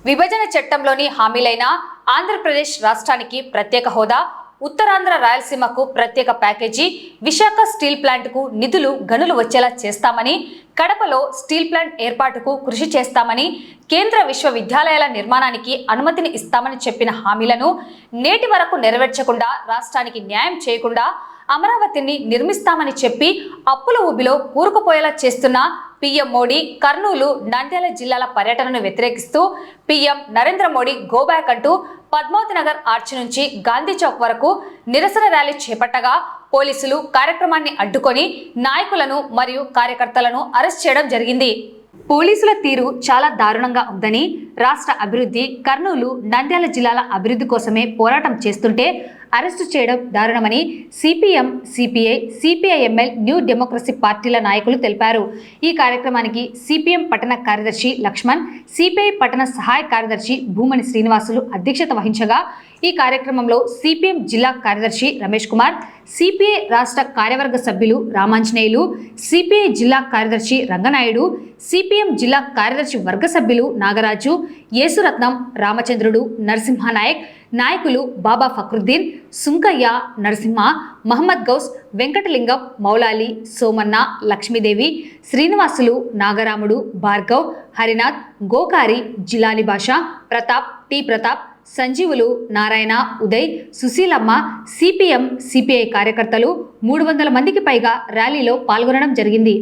విభజన చట్టంలోని హామీలైన ఆంధ్రప్రదేశ్ రాష్ట్రానికి ప్రత్యేక హోదా, ఉత్తరాంధ్ర రాయలసీమకు ప్రత్యేక ప్యాకేజీ, విశాఖ స్టీల్ ప్లాంట్కు నిధులు గనులు వచ్చేలా చేస్తామని, కడపలో స్టీల్ ప్లాంట్ ఏర్పాటుకు కృషి చేస్తామని, కేంద్ర విశ్వవిద్యాలయాల నిర్మాణానికి అనుమతిని ఇస్తామని చెప్పిన హామీలను నేటి వరకు నెరవేర్చకుండా రాష్ట్రానికి న్యాయం చేయకుండా అమరావతిని నిర్మిస్తామని చెప్పి అప్పుల ఊబిలో కూరుకుపోయేలా చేస్తున్న పీఎం మోడీ కర్నూలు, నంద్యాల జిల్లాల పర్యటనను వ్యతిరేకిస్తూ పీఎం నరేంద్ర మోడీ గోబ్యాక్ అంటూ పద్మావతి నగర్ ఆర్చ్ నుంచి గాంధీ చౌక్ వరకు నిరసన ర్యాలీ చేపట్టగా పోలీసులు కార్యక్రమాన్ని అడ్డుకొని నాయకులను మరియు కార్యకర్తలను అరెస్ట్ చేయడం జరిగింది. పోలీసుల తీరు చాలా దారుణంగా ఉందని, రాష్ట్ర అభివృద్ధి, కర్నూలు, నంద్యాల జిల్లాల అభివృద్ధి కోసమే పోరాటం చేస్తుంటే అరెస్టు చేయడం దారుణమని CPM, CPI, CPIML, New Democracy పార్టీల నాయకులు తెలిపారు. ఈ కార్యక్రమానికి సిపిఎం పట్టణ కార్యదర్శి లక్ష్మణ్, సిపిఐ పట్టణ సహాయ కార్యదర్శి భూమని శ్రీనివాసులు అధ్యక్షత వహించగా ఈ కార్యక్రమంలో సిపిఎం జిల్లా కార్యదర్శి రమేష్ కుమార్, సిపిఐ రాష్ట్ర కార్యవర్గ సభ్యులు రామాంజనేయులు, సిపిఐ జిల్లా కార్యదర్శి రంగనాయుడు, సిపిఎం జిల్లా కార్యదర్శి వర్గ సభ్యులు నాగరాజు, యేసురత్నం, రామచంద్రుడు, నరసింహనాయక్, నాయకులు బాబా Fakruddin, Sunkayya, Narasimha, Mohammed Ghouse, Venkatalingam, Moula Ali, Somanna, Lakshmidevi, Srinivasulu, నాగరాముడు, Bhargav, Harinath, Gokari, Jilani Basha, Pratap, T Pratap, Sanjeevulu, Narayana, Uday, Susheelamma, CPM, CPI కార్యకర్తలు 300 మందికి పైగా ర్యాలీలో పాల్గొనడం జరిగింది.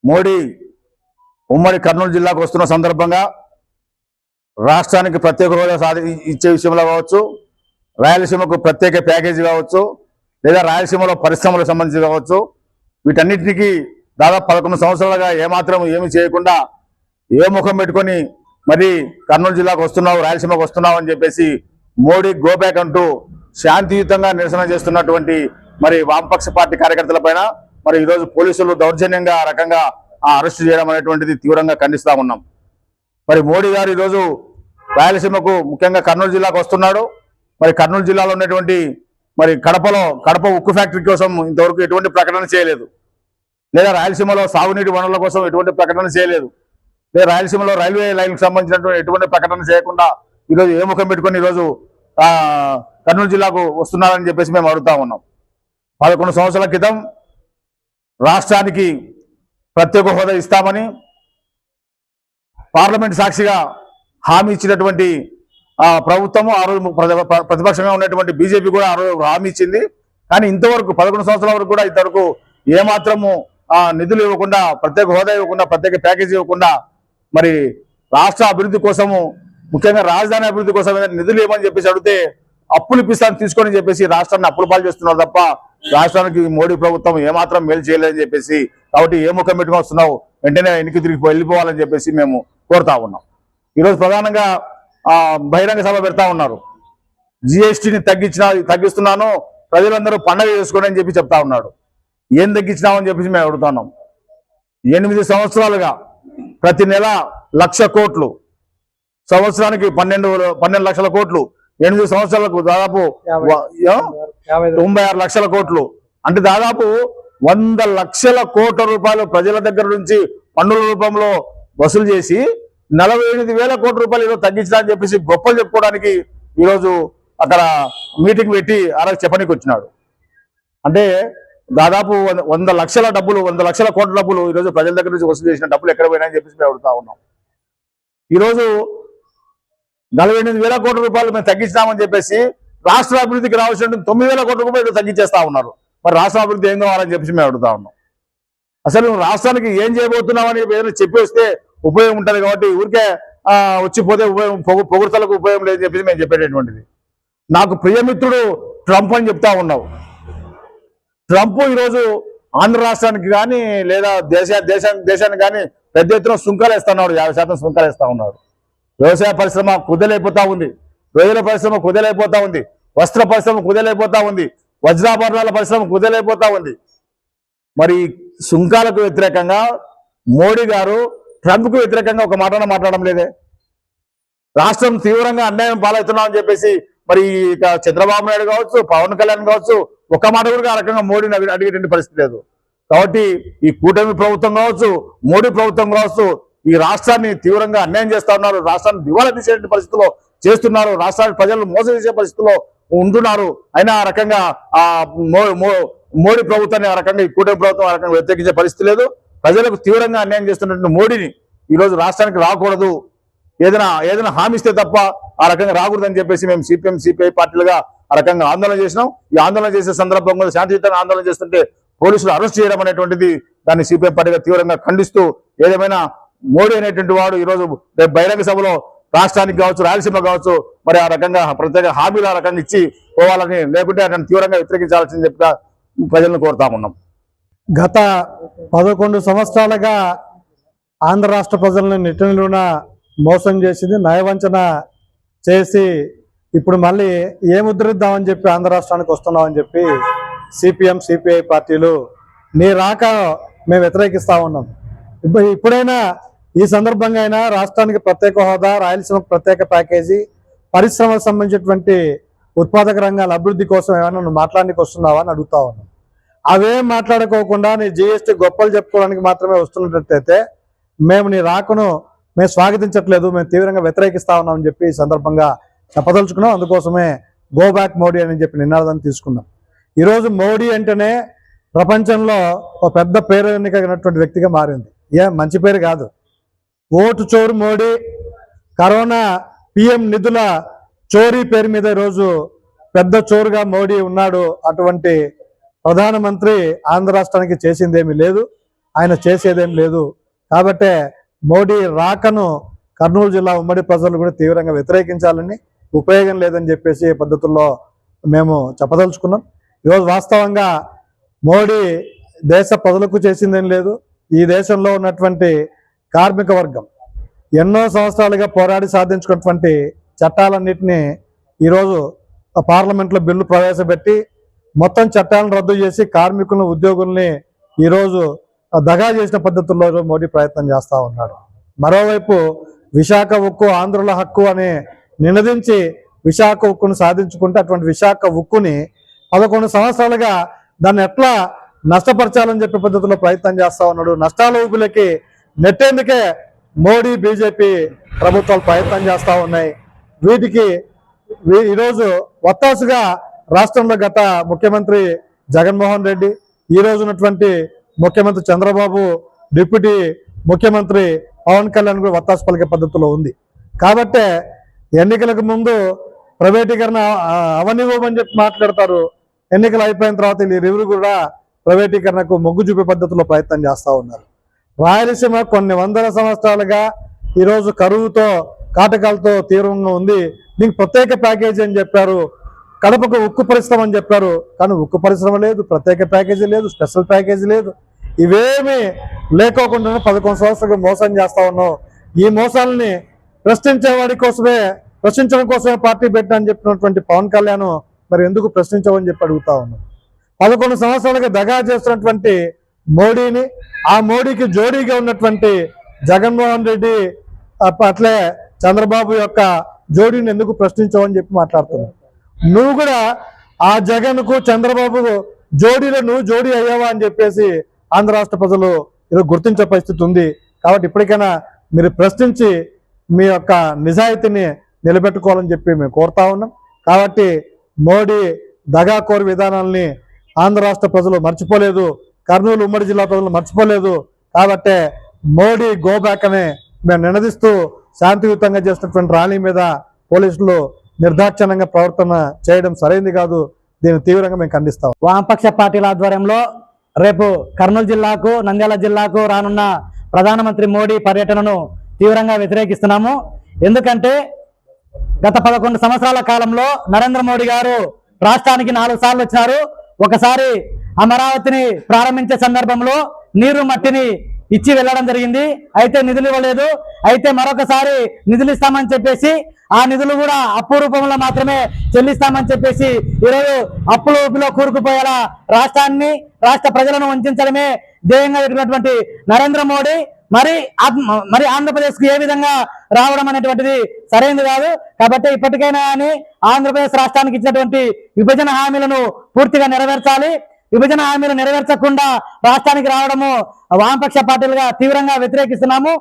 మోడీ ఉమ్మడి కర్నూలు జిల్లాకు వస్తున్న సందర్భంగా రాష్ట్రానికి ప్రత్యేక హోదా ఇచ్చే విషయంలో కావచ్చు, రాయలసీమకు ప్రత్యేక ప్యాకేజీ కావచ్చు, లేదా రాయలసీమలో పరిశ్రమలకు సంబంధించి కావచ్చు, వీటన్నిటికీ దాదాపు 11 సంవత్సరాలుగా ఏమాత్రం ఏమి చేయకుండా ఏ ముఖం పెట్టుకొని మరి కర్నూలు జిల్లాకు వస్తున్నావు, రాయలసీమకు వస్తున్నావు అని చెప్పేసి మోడీ గోబ్యాక్ అంటూ శాంతియుతంగా నిరసన చేస్తున్నటువంటి మరి వామపక్ష పార్టీ కార్యకర్తల పైన మరి ఈరోజు పోలీసులు దౌర్జన్యంగా ఆ రకంగా అరెస్టు చేయడం అనేటువంటిది తీవ్రంగా ఖండిస్తా ఉన్నాం. మరి మోడీ గారు ఈరోజు రాయలసీమకు ముఖ్యంగా కర్నూలు జిల్లాకు వస్తున్నాడు. మరి కర్నూలు జిల్లాలో ఉన్నటువంటి మరి కడప ఉక్కు ఫ్యాక్టరీ కోసం ఇంతవరకు ఎటువంటి ప్రకటన చేయలేదు, లేదా రాయలసీమలో సాగునీటి వనరుల కోసం ఎటువంటి ప్రకటన చేయలేదు, లేదా రాయలసీమలో రైల్వే లైన్కి సంబంధించినటువంటి ఎటువంటి ప్రకటన చేయకుండా ఈరోజు ఏ ముఖం పెట్టుకొని ఈరోజు కర్నూలు జిల్లాకు వస్తున్నారని చెప్పేసి మేము అడుగుతా ఉన్నాం. 11 సంవత్సరాల క్రితం రాష్ట్రానికి ప్రత్యేక హోదా ఇస్తామని పార్లమెంట్ సాక్షిగా హామీ ఇచ్చినటువంటి ప్రభుత్వము, ఆ రోజు ప్రతిపక్షంగా ఉన్నటువంటి బీజేపీ కూడా ఆ రోజు హామీ ఇచ్చింది. కానీ ఇంతవరకు 11 సంవత్సరాల వరకు కూడా ఇంతవరకు ఏమాత్రము నిధులు ఇవ్వకుండా, ప్రత్యేక హోదా ఇవ్వకుండా, ప్రత్యేక ప్యాకేజీ ఇవ్వకుండా మరి రాష్ట్ర అభివృద్ధి కోసము, ముఖ్యంగా రాజధాని అభివృద్ధి కోసం నిధులు ఇవ్వమని చెప్పేసి అడిగితే అప్పులు ఇప్పిస్తాను తీసుకొని చెప్పేసి రాష్ట్రాన్ని అప్పులు పాలు చేస్తున్నారు తప్ప రాష్ట్రానికి మోడీ ప్రభుత్వం ఏమాత్రం మేలు చేయలేదని చెప్పేసి, కాబట్టి ఏ ముఖం పెట్టుకొని వస్తున్నావు, వెంటనే వెనక్కి తిరిగి వెళ్ళిపోవాలని చెప్పేసి మేము కోరుతా ఉన్నాం. ఈరోజు ప్రధానంగా బహిరంగ సభ పెడతా ఉన్నారు. జిఎస్టీని తగ్గిస్తున్నాను, ప్రజలందరూ పండగ చేసుకోండి అని చెప్పి చెప్తా ఉన్నాడు. ఏం తగ్గించినామని చెప్పేసి మేము అడుగుతున్నాం. 8 సంవత్సరాలుగా ప్రతి నెల 1,00,000 కోట్లు, సంవత్సరానికి 12 లక్షల కోట్లు, 8 సంవత్సరాలకు దాదాపు 96 లక్షల కోట్లు, అంటే దాదాపు 100 లక్షల కోట్ల రూపాయలు ప్రజల దగ్గర నుంచి పన్నుల రూపంలో వసూలు చేసి 48,000 కోట్ల రూపాయలు ఈరోజు తగ్గించినా అని చెప్పేసి గొప్పలు చెప్పుకోవడానికి ఈరోజు అక్కడ మీటింగ్ పెట్టి అలా చెప్పడానికి వచ్చినాడు. అంటే దాదాపు 100 లక్షల డబ్బులు, 100 లక్షల కోట్ల డబ్బులు ఈరోజు ప్రజల దగ్గర నుంచి వసూలు చేసిన డబ్బులు ఎక్కడ పోయినాయని చెప్పేసి మేము అడుగుతా ఉన్నాం. ఈరోజు 48,000 కోట్ల రూపాయలు మేము తగ్గించినామని చెప్పేసి రాష్ట్ర అభివృద్ధికి రావాల్సిన 9,000 కోట్ల రూపాయలు తగ్గించేస్తా ఉన్నారు. మరి రాష్ట్ర అభివృద్ధి ఏం కావాలని చెప్పేసి మేము అడుగుతా ఉన్నాం. అసలు నువ్వు రాష్ట్రానికి ఏం చేయబోతున్నామని ఏదైనా చెప్పి వస్తే ఉపయోగం ఉంటుంది, కాబట్టి ఊరికే వచ్చిపోతే ఉపయోగం, పొగుడుతలకు ఉపయోగం లేదని చెప్పేసి మేము చెప్పేటటువంటిది. నాకు ప్రియమిత్రుడు ట్రంప్ అని చెప్తా ఉన్నావు. ట్రంప్ ఈరోజు ఆంధ్ర రాష్ట్రానికి కానీ లేదా దేశానికి కానీ పెద్ద ఎత్తున సుంకాలు వేస్తున్నాడు, 50% సుంకాలు వేస్తా ఉన్నాడు. వ్యవసాయ పరిశ్రమ కుదలైపోతా ఉంది, రొయ్యల పరిశ్రమ కుదలైపోతా ఉంది, వస్త్ర పరిశ్రమ కుదలైపోతా ఉంది, వజ్రాభరణాల పరిశ్రమ కుదలైపోతా ఉంది. మరి సుంకాలకు వ్యతిరేకంగా మోడీ గారు ట్రంప్కు వ్యతిరేకంగా ఒక మాటన మాట్లాడడం లేదే. రాష్ట్రం తీవ్రంగా అన్యాయం పాలవుతున్నామని చెప్పేసి మరి ఇక చంద్రబాబు నాయుడు కావచ్చు, పవన్ కళ్యాణ్ కావచ్చు, ఒక్క మాట కూడా ఆ రకంగా మోడీని అడిగేటువంటి పరిస్థితి లేదు. కాబట్టి ఈ కూటమి ప్రభుత్వం కావచ్చు, మోడీ ప్రభుత్వం కావచ్చు, ఈ రాష్ట్రాన్ని తీవ్రంగా అన్యాయం చేస్తా ఉన్నారు. రాష్ట్రాన్ని దివాలా తీసేటువంటి పరిస్థితిలో చేస్తున్నారు. రాష్ట్రాన్ని ప్రజలను మోసం చేసే పరిస్థితిలో ఉంటున్నారు. అయినా ఆ రకంగా ఆ మోడీ ప్రభుత్వాన్ని ఆ రకంగా ఈ కూటమి ప్రభుత్వం ఆ రకంగా వ్యతిరేకించే పరిస్థితి లేదు. ప్రజలకు తీవ్రంగా అన్యాయం చేస్తున్నటువంటి మోడీని ఈరోజు రాష్ట్రానికి రాకూడదు, ఏదైనా హామీ ఇస్తే తప్ప ఆ రకంగా రాకూడదని చెప్పేసి మేము సిపిఎం సిపిఐ పార్టీలుగా ఆ రకంగా ఆందోళన చేసినాం. ఈ ఆందోళన చేసే సందర్భంగా శాంతియుతంగా ఆందోళన చేస్తుంటే పోలీసులు అరెస్ట్ చేయడం అనేటువంటిది దాన్ని సిపిఎం పార్టీగా తీవ్రంగా ఖండిస్తూ, ఏదేమైనా మోడీ అనేటువంటి వాడు ఈరోజు రేపు బహిరంగ సభలో రాష్ట్రానికి కావచ్చు, రాయలసీమ కావచ్చు, మరి ఆ రకంగా ప్రత్యేక హామీలు ఆ రకంగా ఇచ్చి పోవాలని, లేకుంటే అతను తీవ్రంగా వ్యతిరేకించాల్సింది చెప్పి ప్రజలను కోరుతామున్నాం. గత 11 సంవత్సరాలుగా ఆంధ్ర రాష్ట్ర ప్రజలను నిట్టనిలువున మోసం చేసింది, నయవంచన చేసి ఇప్పుడు మళ్ళీ ఏముద్రిద్దామని చెప్పి ఆంధ్ర రాష్ట్రానికి వస్తున్నామని చెప్పి సిపిఎం సిపిఐ పార్టీలు నీ రాక మేము వ్యతిరేకిస్తా ఉన్నాం. ఇప్పుడైనా ఈ సందర్భంగా అయినా రాష్ట్రానికి ప్రత్యేక హోదా, రాయలసీమకు ప్రత్యేక ప్యాకేజీ, పరిశ్రమలకు సంబంధించినటువంటి ఉత్పాదక రంగాల అభివృద్ధి కోసం ఏమైనా నువ్వు మాట్లాడడానికి వస్తున్నావా అని అడుగుతా ఉన్నాం. అవేం మాట్లాడుకోకుండా నీ జిఎస్టీ గొప్పలు చెప్పుకోవడానికి మాత్రమే వస్తున్నట్టయితే మేము నీ రాకను మేము స్వాగతించట్లేదు, మేము తీవ్రంగా వ్యతిరేకిస్తా ఉన్నామని చెప్పి ఈ సందర్భంగా చెప్పదలుచుకున్నాం. అందుకోసమే గో బ్యాక్ మోడీ అని చెప్పి నినాదాన్ని తీసుకున్నాం. ఈరోజు మోడీ అంటేనే ప్రపంచంలో ఒక పెద్ద పేరు ఎన్నికైనటువంటి వ్యక్తిగా మారింది. మంచి పేరు కాదు. ఓటు చోరు మోడీ, కరోనా పిఎం నిధుల చోరీ పేరు మీద ఈరోజు పెద్ద చోరుగా మోడీ ఉన్నాడు. అటువంటి ప్రధానమంత్రి ఆంధ్ర రాష్ట్రానికి చేసిందేమీ లేదు, ఆయన చేసేదేం లేదు. కాబట్టే మోడీ రాకను కర్నూలు జిల్లా ఉమ్మడి ప్రజలు కూడా తీవ్రంగా వ్యతిరేకించాలని, ఉపయోగం లేదని చెప్పేసి పద్ధతుల్లో మేము చెప్పదలుచుకున్నాం. ఈరోజు వాస్తవంగా మోడీ దేశ ప్రజలకు చేసిందేం లేదు. ఈ దేశంలో ఉన్నటువంటి కార్మిక వర్గం ఎన్నో సంవత్సరాలుగా పోరాడి సాధించుకున్నటువంటి చట్టాలన్నింటినీ ఈరోజు పార్లమెంట్లో బిల్లు ప్రవేశపెట్టి మొత్తం చట్టాలను రద్దు చేసి కార్మికులను, ఉద్యోగుల్ని ఈరోజు దగా చేసిన పద్ధతుల్లో మోడీ ప్రయత్నం చేస్తూ ఉన్నాడు. మరోవైపు విశాఖ ఉక్కు ఆంధ్రుల హక్కు అని నినదించి విశాఖ ఉక్కును సాధించుకుంటే అటువంటి విశాఖ ఉక్కుని 11 సంవత్సరాలుగా దాన్ని ఎట్లా నష్టపరచాలని చెప్పే పద్ధతిలో ప్రయత్నం చేస్తూ ఉన్నాడు. నష్టాల ఊపిలోకి నెట్టేందుకే మోడీ బీజేపీ ప్రభుత్వాలు ప్రయత్నం చేస్తూ ఉన్నాయి. వీటికి ఈరోజు ఒత్తాసుగా రాష్ట్రంలో గత ముఖ్యమంత్రి జగన్మోహన్ రెడ్డి, ఈ రోజు ఉన్నటువంటి ముఖ్యమంత్రి చంద్రబాబు, డిప్యూటీ ముఖ్యమంత్రి పవన్ కళ్యాణ్ కూడా ఒత్తాసు పలికే పద్ధతిలో ఉంది. కాబట్టే ఎన్నికలకు ముందు ప్రైవేటీకరణ అవనివ్వమని చెప్పి మాట్లాడతారు. ఎన్నికలు అయిపోయిన తర్వాత వీరు కూడా ప్రైవేటీకరణకు మొగ్గు చూపే పద్ధతిలో ప్రయత్నం చేస్తూ ఉన్నారు. రాయలసీమ కొన్ని వందల సంవత్సరాలుగా ఈరోజు కరువుతో, కాటకాలతో తీవ్రంగా ఉంది. దీనికి ప్రత్యేక ప్యాకేజీ అని చెప్పారు. కడపకు ఉక్కు పరిశ్రమ అని చెప్పారు, కానీ ఉక్కు పరిశ్రమ లేదు, ప్రత్యేక ప్యాకేజీ లేదు, స్పెషల్ ప్యాకేజీ లేదు. ఇవేమీ లేకోకుండా 11 సంవత్సరాలుగా మోసం చేస్తా ఉన్నాం. ఈ మోసాలని ప్రశ్నించడం కోసమే పార్టీ పెట్టా అని చెప్పినటువంటి పవన్ కళ్యాణ్ మరి ఎందుకు ప్రశ్నించవని చెప్పి అడుగుతా ఉన్నాం. 11 సంవత్సరాలుగా దగా చేస్తున్నటువంటి మోడీని, ఆ మోడీకి జోడీగా ఉన్నటువంటి జగన్మోహన్ రెడ్డి, అట్లే చంద్రబాబు యొక్క జోడీని ఎందుకు ప్రశ్నించవని చెప్పి మాట్లాడుతున్నావు. నువ్వు కూడా ఆ జగన్కు చంద్రబాబు జోడీలో నువ్వు జోడీ అయ్యావా అని చెప్పేసి ఆంధ్ర రాష్ట్ర ప్రజలు ఈరోజు గుర్తించే పరిస్థితి ఉంది. కాబట్టి ఇప్పటికైనా మీరు ప్రశ్నించి మీ యొక్క నిజాయితీని నిలబెట్టుకోవాలని చెప్పి మేము కోరుతా ఉన్నాం. కాబట్టి మోడీ దగాకోరు విధానాల్ని ఆంధ్ర రాష్ట్ర ప్రజలు మర్చిపోలేదు, కర్నూలు ఉమ్మడి జిల్లా ప్రజలు మర్చిపోలేదు. కాబట్టే మోడీ గో బ్యాక్ అని మేము నినదిస్తూ శాంతియుతంగా చేస్తున్నటువంటి ర్యాలీ మీద పోలీసులు నిర్దాక్షిణ్యంగా ప్రవర్తన చేయడం సరైంది కాదు. దీన్ని తీవ్రంగా మేము ఖండిస్తాం. వామపక్ష పార్టీల ఆధ్వర్యంలో రేపు కర్నూలు జిల్లాకు, నంద్యాల జిల్లాకు రానున్న ప్రధానమంత్రి మోడీ పర్యటనను తీవ్రంగా వ్యతిరేకిస్తున్నాము. ఎందుకంటే గత 11 సంవత్సరాల కాలంలో నరేంద్ర మోడీ గారు రాష్ట్రానికి 4 సార్లు వచ్చినారు. ఒకసారి అమరావతిని ప్రారంభించే సందర్భంలో నీరు మట్టిని ఇచ్చి వెళ్ళడం జరిగింది. అయితే నిధులు ఇవ్వలేదు. అయితే మరొకసారి నిధులు ఇస్తామని చెప్పేసి ఆ నిధులు కూడా అప్పు రూపంలో మాత్రమే చెల్లిస్తామని చెప్పేసి ఈరోజు అప్పుల ఊపిలో కూరుకుపోయేలా రాష్ట్రాన్ని, రాష్ట్ర ప్రజలను వంచడమే ధ్యేయంగా పెట్టినటువంటి నరేంద్ర మోడీ మరి ఆంధ్రప్రదేశ్ కు ఏ విధంగా రావడం అనేటువంటిది సరైనది కాదు. కాబట్టి ఇప్పటికైనా కానీ ఆంధ్రప్రదేశ్ రాష్ట్రానికి ఇచ్చినటువంటి విభజన హామీలను పూర్తిగా నెరవేర్చాలి. విభజన హామీలు నెరవేర్చకుండా రాష్ట్రానికి రావడము వామపక్ష పార్టీలుగా తీవ్రంగా వ్యతిరేకిస్తున్నాము.